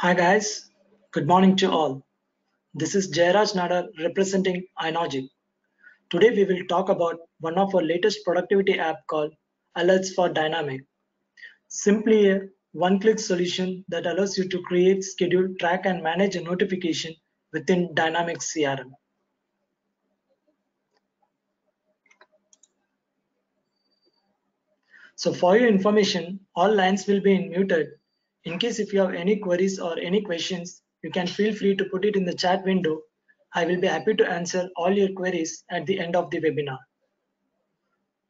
Hi guys, good morning to all. This is Jairaj Nadar representing iNogic. Today we will talk about one of our latest productivity app called Alerts4Dynamics. Simply a one-click solution that allows you to create, schedule, track and manage a notification within Dynamics CRM. So for your information, all lines will be muted. In case if you have any queries or any questions, you can feel free to put it in the chat window. I will be happy to answer all your queries at the end of the webinar.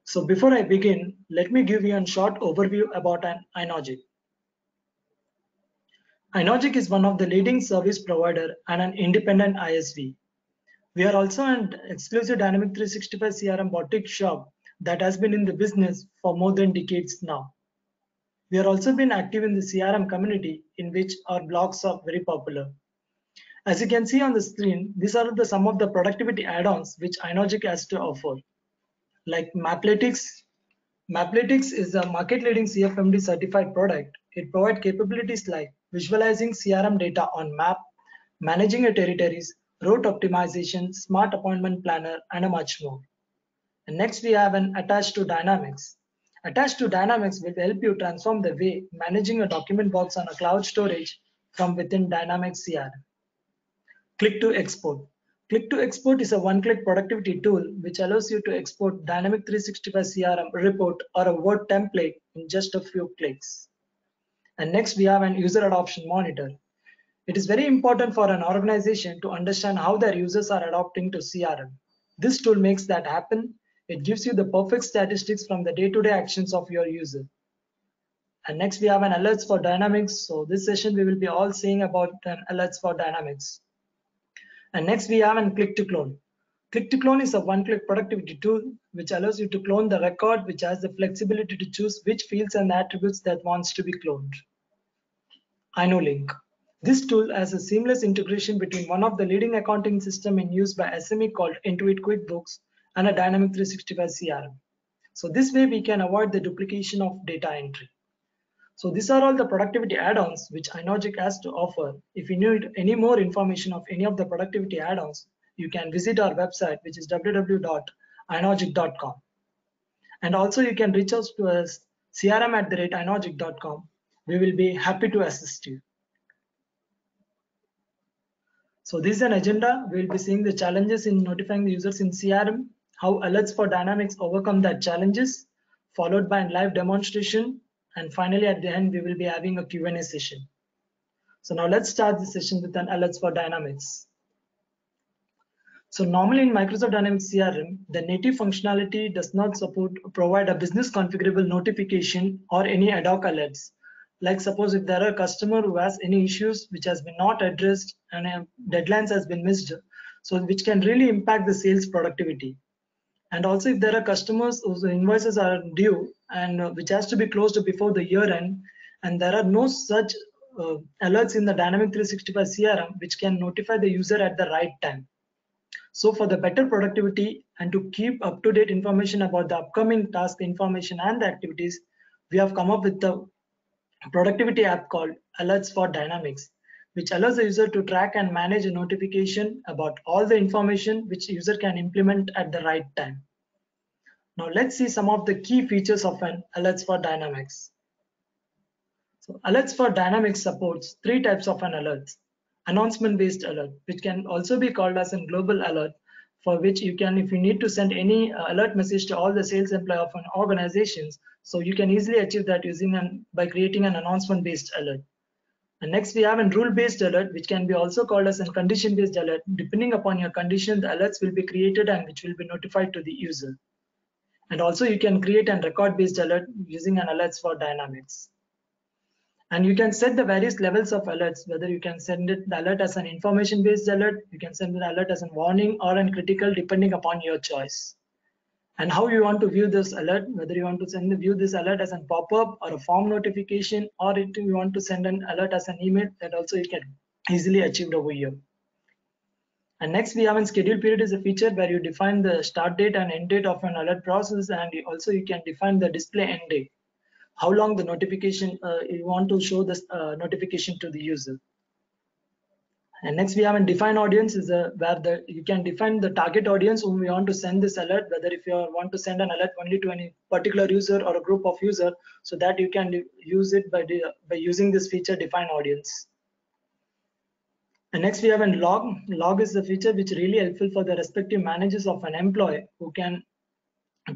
So before I begin, let me give you a short overview about an iNogic. iNogic is one of the leading service provider and an independent ISV. We are also an exclusive Dynamic 365 CRM boutique shop that has been in the business for more than decades now. We are also been active in the CRM community in which our blogs are very popular. As you can see on the screen, these are some of the productivity add-ons which iNogic has to offer, like Maplytics. Maplytics is a market-leading CFMD certified product. It provides capabilities like visualizing CRM data on map, managing your territories, route optimization, smart appointment planner, and much more. And next we have an attached to Dynamics. Attached to Dynamics will help you transform the way managing a document box on a cloud storage from within Dynamics CRM. Click to export. Click to export is a one-click productivity tool which allows you to export Dynamic 365 CRM report or a Word template in just a few clicks. And next we have an user adoption monitor. It is very important for an organization to understand how their users are adopting to CRM. This tool makes that happen. It gives you the perfect statistics from the day-to-day actions of your user. And next we have an Alerts4Dynamics. So this session we will be all seeing about an Alerts4Dynamics. And next we have an click to clone. Click to clone is a one-click productivity tool which allows you to clone the record, which has the flexibility to choose which fields and attributes that wants to be cloned. InnoLink. This tool has a seamless integration between one of the leading accounting system in use by SME called Intuit QuickBooks and a Dynamic 365 CRM. So this way we can avoid the duplication of data entry. So these are all the productivity add-ons which iNogic has to offer. If you need any more information of any of the productivity add-ons, you can visit our website, which is www.inogic.com. And also you can reach out to us crm@inogic.com. We will be happy to assist you. So this is an agenda. We will be seeing the challenges in notifying the users in CRM, how Alerts4Dynamics overcome that challenges, followed by a live demonstration. And finally, at the end, we will be having a Q&A session. So now let's start the session with an Alerts4Dynamics. So normally in Microsoft Dynamics CRM, the native functionality does not provide a business configurable notification or any ad hoc alerts. Like suppose if there are a customer who has any issues which has been not addressed and deadlines has been missed, so which can really impact the sales productivity. And also if there are customers whose invoices are due and which has to be closed before the year end, and there are no such alerts in the Dynamic 365 CRM which can notify the user at the right time. So for the better productivity and to keep up-to-date information about the upcoming task information and the activities, we have come up with the productivity app called Alerts4Dynamics, which allows the user to track and manage a notification about all the information which user can implement at the right time. Now let's see some of the key features of an Alerts4Dynamics. So Alerts4Dynamics supports three types of an alerts. Announcement-based alert, which can also be called as a global alert, for which you can, if you need to send any alert message to all the sales employees of an organizations, so you can easily achieve that by creating an announcement-based alert. And next we have a rule-based alert, which can be also called as a condition-based alert. Depending upon your condition, the alerts will be created and which will be notified to the user. And also you can create a record-based alert using an Alerts4Dynamics. And you can set the various levels of alerts, whether you can send the alert as an information-based alert, you can send the alert as a warning or a critical, depending upon your choice. And how you want to view this alert, whether you want to view this alert as a pop-up or a form notification, or if you want to send an alert as an email, that also you can easily achieve over here. And next we have a schedule period is a feature where you define the start date and end date of an alert process, and also you can define the display end date. How long the notification you want to show this notification to the user. And next we have a define audience is where you can define the target audience whom we want to send this alert, whether if you want to send an alert only to any particular user or a group of user, so that you can use it by using this feature define audience. And next we have a log. Log is the feature which really helpful for the respective managers of an employee who can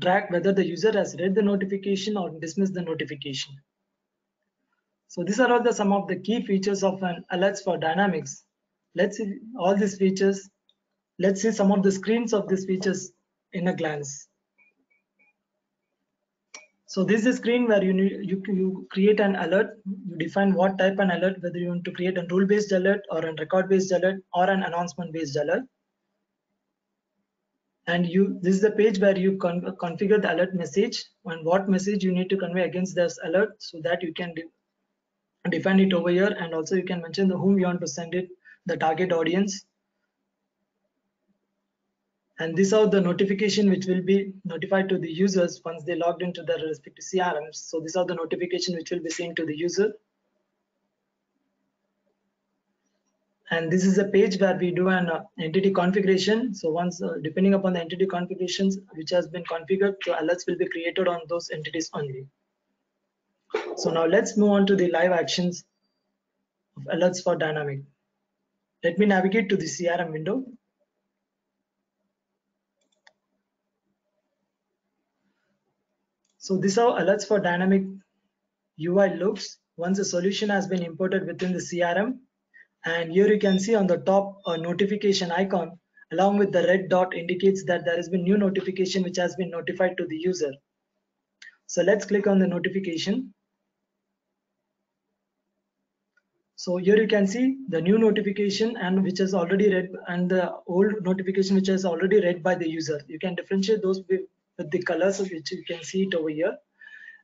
track whether the user has read the notification or dismissed the notification. So these are all some of the key features of an alerts for Dynamics. Let's see all these features. Let's see some of the screens of these features in a glance. So this is a screen where you create an alert. You define what type an alert, whether you want to create a rule-based alert or a record-based alert or an announcement-based alert. And this is the page where you configure the alert message and what message you need to convey against this alert, so that you can define it over here, and also you can mention whom you want to send it, the target audience. And these are the notification which will be notified to the users once they logged into their respective CRMs. So these are the notification which will be seen to the user. And this is a page where we do an entity configuration. So once, depending upon the entity configurations which has been configured, the alerts will be created on those entities only. So now let's move on to the live actions of alerts for Dynamic. Let me navigate to the CRM window. So this is how alerts for Dynamic UI looks once a solution has been imported within the CRM. And here you can see on the top a notification icon along with the red dot indicates that there has been new notification which has been notified to the user. So let's click on the notification. So here you can see the new notification and which is already read, and the old notification which is already read by the user. You can differentiate those with the colors which you can see it over here.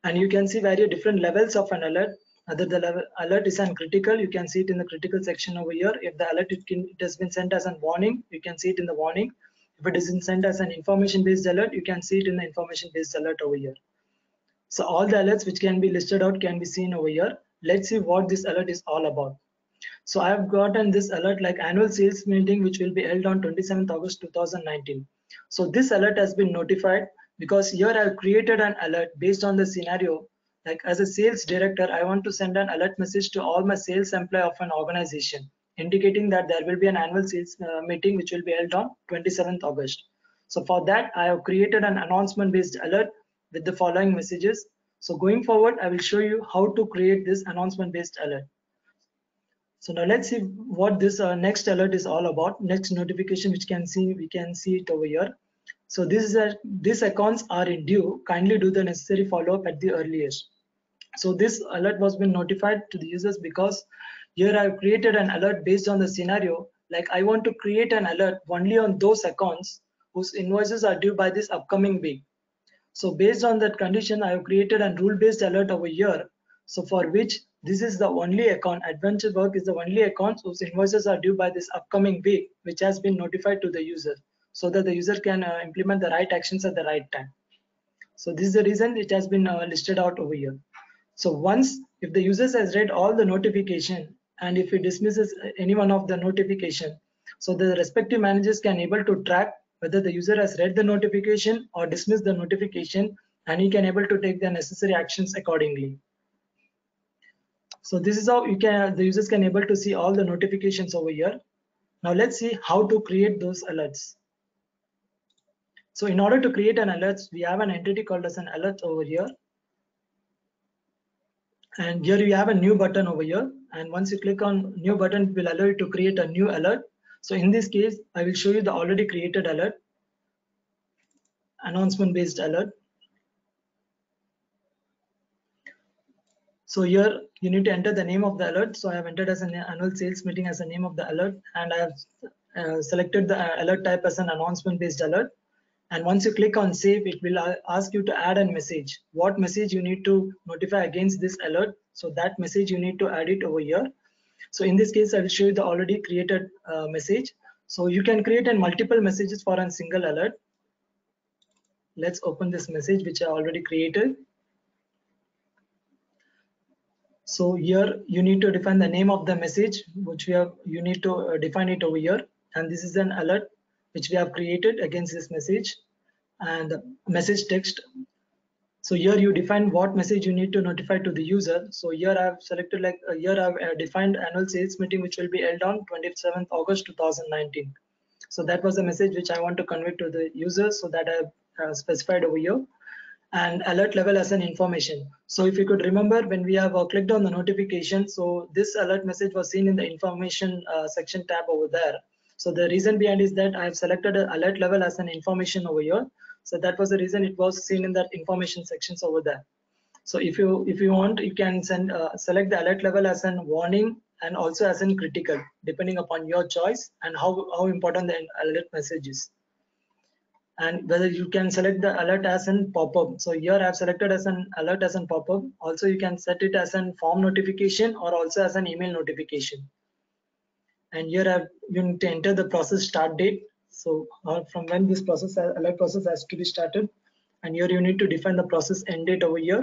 And you can see various different levels of an alert. Whether the level alert is an critical, you can see it in the critical section over here. If the alert it has been sent as a warning, you can see it in the warning. If it isn't sent as an information based alert, you can see it in the information based alert over here. So all the alerts which can be listed out can be seen over here. Let's see what this alert is all about. So I have gotten this alert like annual sales meeting which will be held on 27th August 2019. So this alert has been notified because here I have created an alert based on the scenario. Like as a sales director, I want to send an alert message to all my sales employees of an organization, indicating that there will be an annual sales meeting which will be held on 27th August. So for that, I have created an announcement based alert with the following messages. So going forward, I will show you how to create this announcement based alert. So now let's see what this next alert is all about. Next notification which we can see it over here. So these accounts are in due. Kindly do the necessary follow-up at the earliest. So this alert was been notified to the users because here I have created an alert based on the scenario. Like I want to create an alert only on those accounts whose invoices are due by this upcoming week. So based on that condition, I have created a rule-based alert over here. So for which this is the only account, Adventure Work is the only account whose invoices are due by this upcoming week, which has been notified to the user, so that the user can implement the right actions at the right time. So this is the reason it has been listed out over here. So once, if the user has read all the notification and if he dismisses any one of the notification, so the respective managers can able to track whether the user has read the notification or dismissed the notification, and he can able to take the necessary actions accordingly. So this is how the users can able to see all the notifications over here. Now let's see how to create those alerts. So in order to create an alert, we have an entity called as an alert over here. And here you have a new button over here. And once you click on new button, it will allow you to create a new alert. So in this case, I will show you the already created alert, announcement based alert. So here you need to enter the name of the alert. So I have entered as an annual sales meeting as the name of the alert, and I have selected the alert type as an announcement based alert. And once you click on save, it will ask you to add a message. What message you need to notify against this alert. So that message you need to add it over here. So in this case, I will show you the already created message. So you can create multiple messages for a single alert. Let's open this message which I already created. So here you need to define the name of the message, which you need to define it over here. And this is an alert which we have created against this message, and message text. So here you define what message you need to notify to the user. So here I have selected here I have defined annual sales meeting which will be held on 27th August 2019. So that was the message which I want to convey to the user, so that I have specified over here. And alert level as an information. So if you could remember, when we have clicked on the notification, so this alert message was seen in the information section tab over there. So the reason behind is that I have selected an alert level as an information over here. So that was the reason it was seen in that information sections over there. So if you want, you can select the alert level as an warning and also as an critical, depending upon your choice and how important the alert message is. And whether you can select the alert as an pop-up. So here I have selected as an alert as an pop-up. Also you can set it as an form notification or also as an email notification. And here you need to enter the process start date. So from when this alert process has to be started. And here you need to define the process end date over here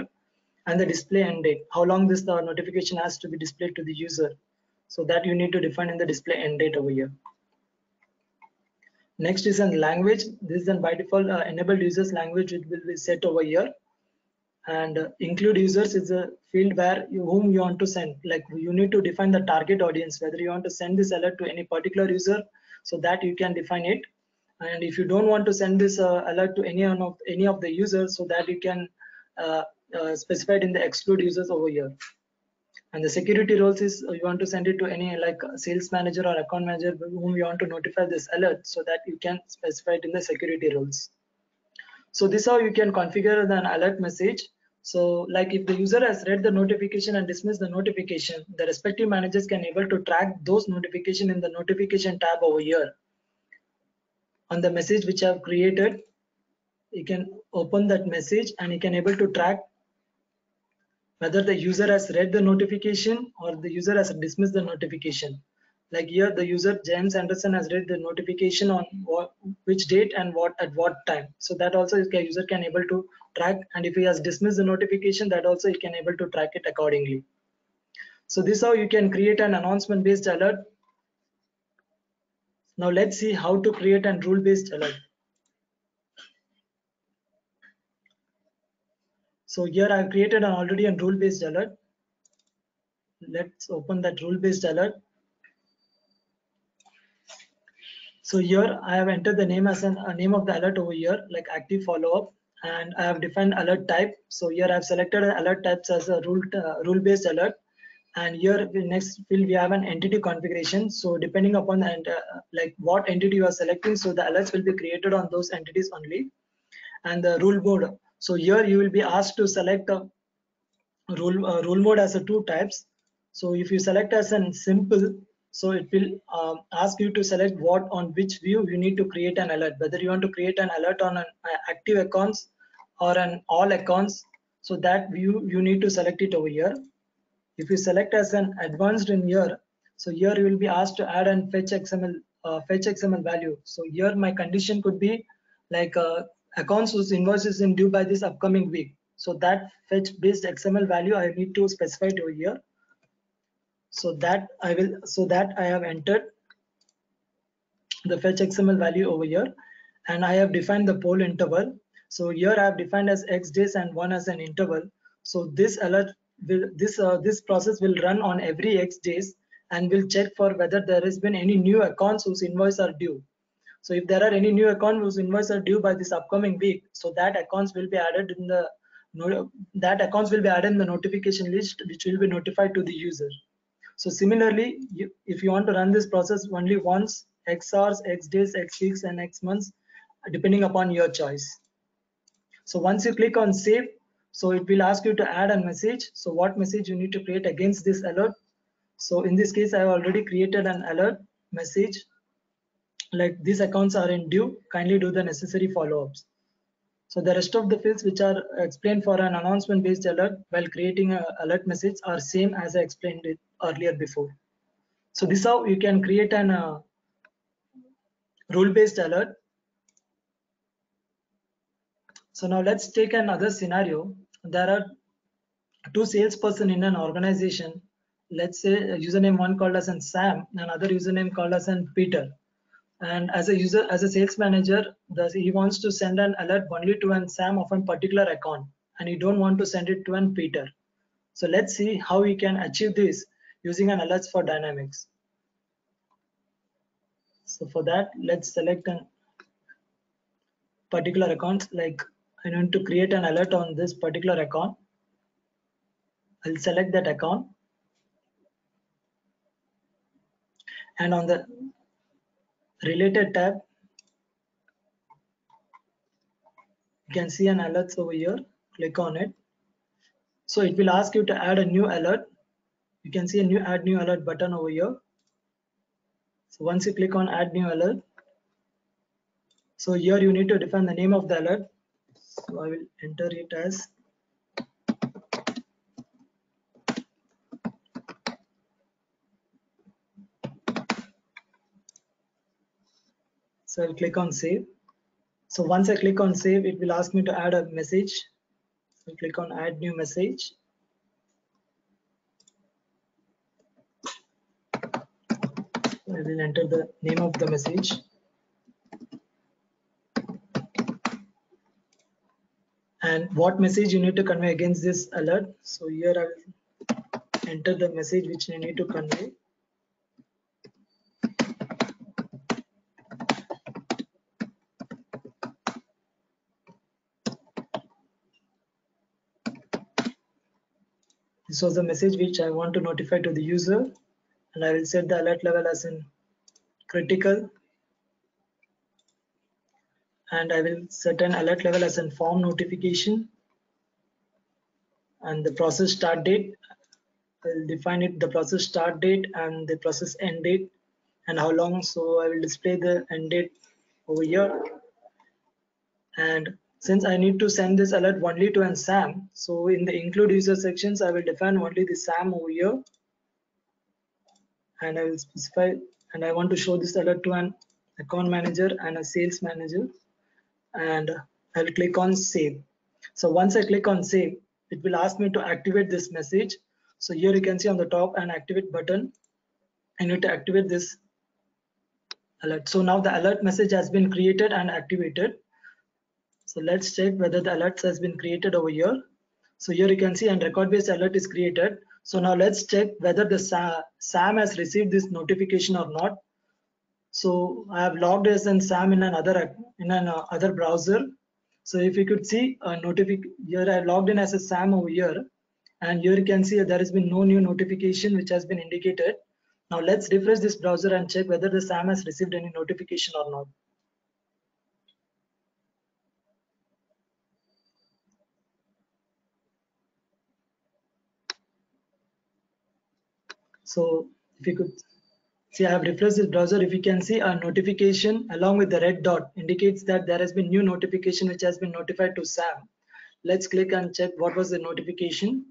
and the display end date. How long this notification has to be displayed to the user. So that you need to define in the display end date over here. Next is in language. This is by default enabled users language, which will be set over here. And include users is a field where whom you want to send. Like you need to define the target audience, whether you want to send this alert to any particular user, so that you can define it. And if you don't want to send this alert to any of the users, so that you can specify it in the exclude users over here. And the security roles is you want to send it to any like sales manager or account manager whom you want to notify this alert, so that you can specify it in the security roles. So this is how you can configure an alert message. So like if the user has read the notification and dismissed the notification, the respective managers can able to track those notification in the notification tab over here. On the message which I have created, you can open that message and you can able to track whether the user has read the notification or the user has dismissed the notification. Like here, the user James Anderson has read the notification on which date and at what time. So that also the user can able to track. And if he has dismissed the notification, that also he can able to track it accordingly. So this is how you can create an announcement based alert. Now let's see how to create an rule based alert. So here I have created already a rule based alert. Let's open that rule based alert. So here I have entered the name as a name of the alert over here, like active follow-up, and I have defined alert type. So here I have selected alert types as a rule-based alert, and here the next field we have an entity configuration. So depending upon like what entity you are selecting, so the alerts will be created on those entities only. And the rule mode. So here you will be asked to select a rule mode as a two types. So if you select as a simple, so it will ask you to select what on which view you need to create an alert, whether you want to create an alert on an active accounts or an all accounts. So that view you need to select it over here. If you select as an advanced in here, so here you will be asked to add and fetch XML value. So here my condition could be like accounts whose invoices in due by this upcoming week. So that fetch based XML value I need to specify it over here. So that I have entered the fetch XML value over here, and I have defined the poll interval. So here I have defined as X days and 1 as an interval. So this alert will this process will run on every X days and will check for whether there has been any new accounts whose invoice are due. So if there are any new accounts whose invoice are due by this upcoming week, so that accounts will be added in the notification list, which will be notified to the user. So similarly, if you want to run this process only once, X hours, X days, X weeks, and X months, depending upon your choice. So once you click on save, so it will ask you to add a message. So what message you need to create against this alert? So in this case, I have already created an alert message like these accounts are in due, kindly do the necessary follow-ups. So the rest of the fields which are explained for an announcement based alert while creating an alert message are same as I explained it earlier before. So this is how you can create an rule based alert. So now let's take another scenario. There are two salesperson in an organization, let's say a username one called as an Sam, another username called as an Peter. And as a user, as a sales manager, he wants to send an alert only to an Sam of a particular account, and he don't want to send it to an Peter. So let's see how we can achieve this using an alerts for dynamics. So for that, let's select a particular account. Like I want to create an alert on this particular account. I'll select that account, and on the related tab, you can see an alerts over here. Click on it. So it will ask you to add a new alert. You can see a new add new alert button over here. So once you click on add new alert, so here you need to define the name of the alert. So I will enter it as so I'll click on save. So once I click on save, it will ask me to add a message. So click on add new message. I will enter the name of the message. And what message you need to convey against this alert. So here I will enter the message which you need to convey. This was the message which I want to notify to the user, and I will set the alert level as in critical, and I will set an alert level as in form notification, and the process start date, I will define it, the process start date and the process end date and how long. So I will display the end date over here. And since I need to send this alert only to an Sam, so in the include user sections, I will define only the Sam over here, and I will specify, and I want to show this alert to an account manager and a sales manager, and I'll click on save. So once I click on save, it will ask me to activate this message. So here you can see on the top an activate button. I need to activate this alert. So now the alert message has been created and activated. So let's check whether the alerts has been created over here. So here you can see an record based alert is created. So now let's check whether the Sam has received this notification or not. So I have logged as an Sam in another other browser. So if you could see a here I logged in as a Sam over here, and here you can see there has been no new notification which has been indicated. Now let's refresh this browser and check whether the Sam has received any notification or not. So if you could see, I have refreshed this browser. If you can see a notification along with the red dot indicates that there has been new notification which has been notified to Sam. Let's click and check what was the notification.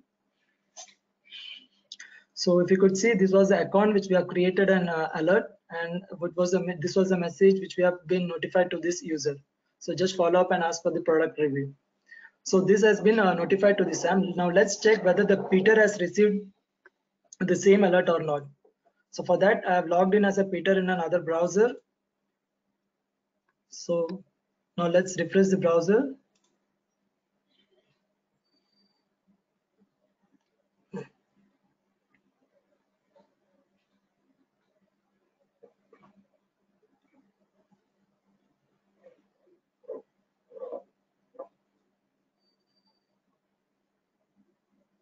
So if you could see, this was the account which we have created an alert, and this was the message which we have been notified to this user. So just follow up and ask for the product review. So this has been notified to the Sam. Now let's check whether the Peter has received the same alert or not. So for that, I have logged in as a Peter in another browser. So now let's refresh the browser.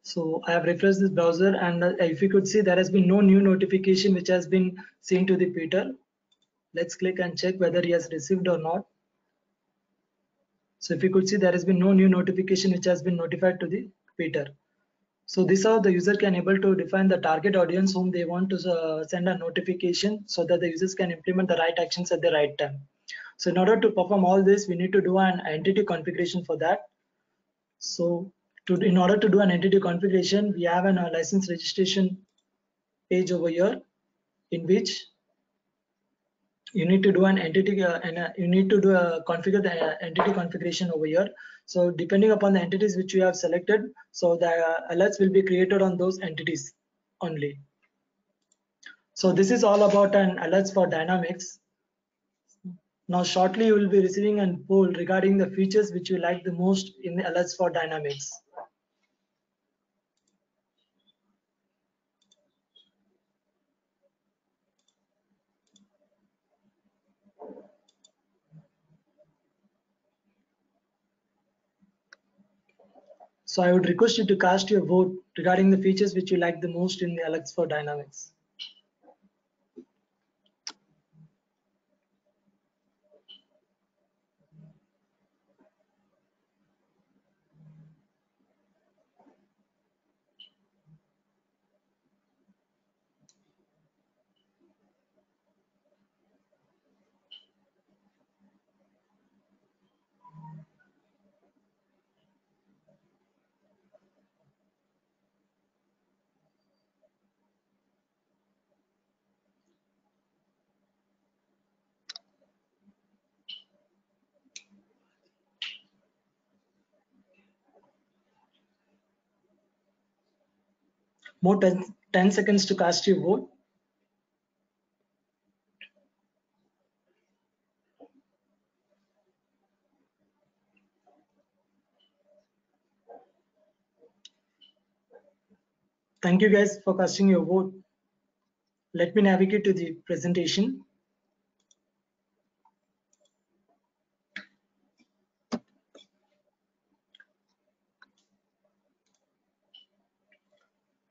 So I have refreshed this browser, and if you could see, there has been no new notification which has been seen to the Peter. Let's click and check whether he has received or not. So if you could see, there has been no new notification which has been notified to the Peter. So this is how the user can able to define the target audience whom they want to send a notification, so that the users can implement the right actions at the right time. So in order to perform all this, we need to do an entity configuration for that. So in order to do an entity configuration, we have a license registration page over here, in which you need to do an entity you need to do a configure the entity configuration over here. So depending upon the entities which you have selected, so the alerts will be created on those entities only. So this is all about an alerts for Dynamics. Now shortly you will be receiving a poll regarding the features which you like the most in the alerts for Dynamics. So I would request you to cast your vote regarding the features which you like the most in the alerts for Dynamics. More 10 seconds to cast your vote. Thank you guys for casting your vote. Let me navigate to the presentation.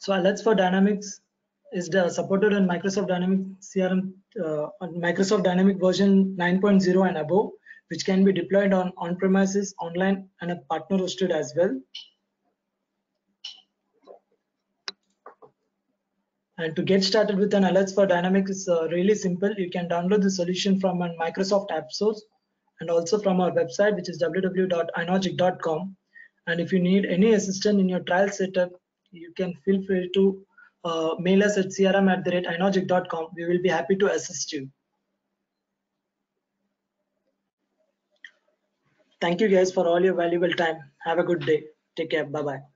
So Alerts for Dynamics is supported on Microsoft Dynamics CRM on Microsoft Dynamics version 9.0 and above, which can be deployed on premises, online, and a partner hosted as well. And to get started with an Alerts for Dynamics is really simple. You can download the solution from a Microsoft App Store and also from our website, which is www.inogic.com. And if you need any assistance in your trial setup, you can feel free to mail us at crm@inogic.com. We will be happy to assist you. Thank you guys for all your valuable time. Have a good day. Take care. Bye-bye.